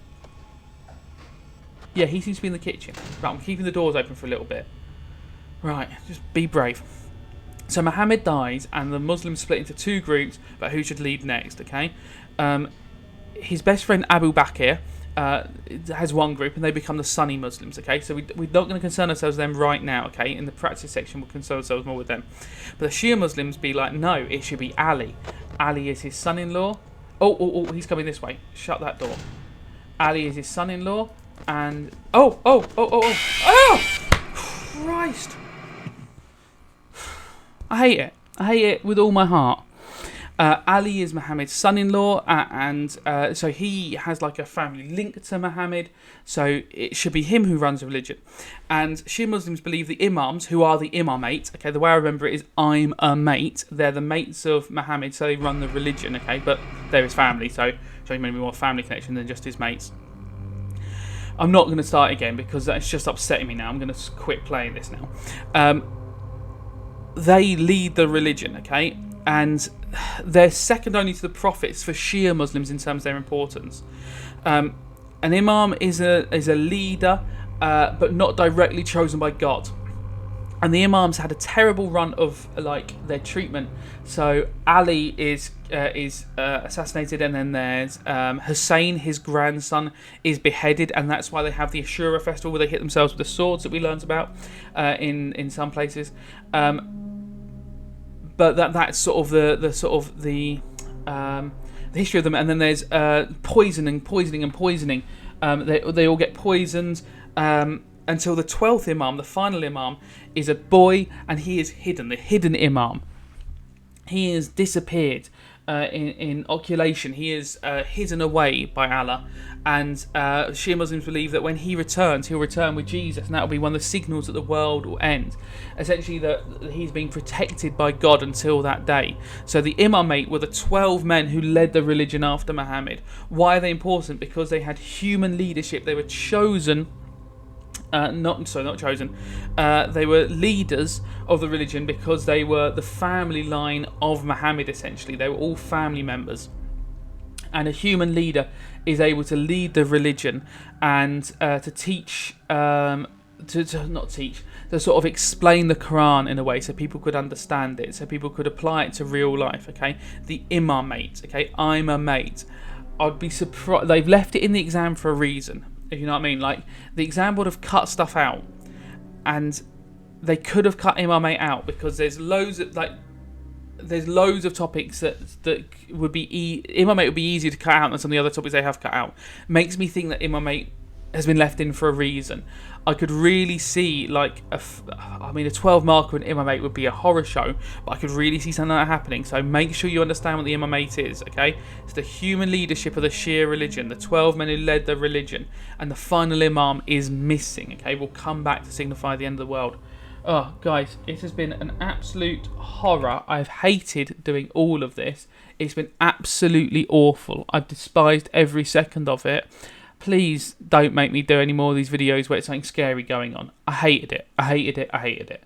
Yeah, he seems to be in the kitchen. Right, I'm keeping the doors open for a little bit. Right, just be brave. So Muhammad dies, and the Muslims split into 2 groups about who should lead next, okay? His best friend Abu Bakr has one group, and they become the Sunni Muslims, okay? So we're not going to concern ourselves with them right now, okay? In the practice section, we'll concern ourselves more with them. But the Shia Muslims be like, no, it should be Ali. Ali is his son-in-law. Oh, he's coming this way. Shut that door. Ali is his son-in-law, and... Oh! Christ! I hate it. I hate it with all my heart. Ali is Muhammad's son-in-law, and so he has like a family link to Muhammad, so it should be him who runs the religion. And Shia Muslims believe the imams, who are the imamate, okay, the way I remember it is I'm a mate, they're the mates of Muhammad, so they run the religion, okay, but they're his family, so showing maybe more family connection than just his mates. I'm not going to start again because that's just upsetting me now. I'm going to quit playing this now. They lead the religion, okay? And they're second only to the prophets for Shia Muslims in terms of their importance. An imam is a leader, but not directly chosen by God. And the imams had a terrible run of like their treatment. So Ali is assassinated, and then there's Hussein, his grandson, is beheaded, and that's why they have the Ashura festival where they hit themselves with the swords that we learned about in some places. But that's sort of the history of them. And then there's poisoning. They all get poisoned until the 12th imam, the final imam, is a boy, and he is hidden. The hidden imam. He is disappeared in oculation. He is hidden away by Allah. And Shia Muslims believe that when he returns, he'll return with Jesus, and that will be one of the signals that the world will end. Essentially, that he's being protected by God until that day. So the imamate were the 12 men who led the religion after Muhammad. Why are they important? Because they had human leadership. They were chosen. Not chosen. They were leaders of the religion because they were the family line of Muhammad. Essentially, they were all family members. And a human leader is able to lead the religion and to teach, to sort of explain the Quran in a way so people could understand it, so people could apply it to real life. Okay, the imamate. Okay, I'm a mate. I'd be surprised. They've left it in the exam for a reason. If you know what I mean, like the exam would have cut stuff out, and they could have cut imamate out because there's loads of topics that would be imamate would be easier to cut out than some of the other topics they have cut out. Makes me think that imamate has been left in for a reason. I could really see like a 12 marker in Imam 8 would be a horror show, but I could really see something like that happening. So make sure you understand what the Imam 8 is, okay? It's the human leadership of the Shia religion, the 12 men who led the religion, and the final Imam is missing, okay? We'll come back to signify the end of the world. Oh, guys, it has been an absolute horror. I've hated doing all of this. It's been absolutely awful. I've despised every second of it. Please don't make me do any more of these videos where it's something scary going on. I hated it. I hated it. I hated it.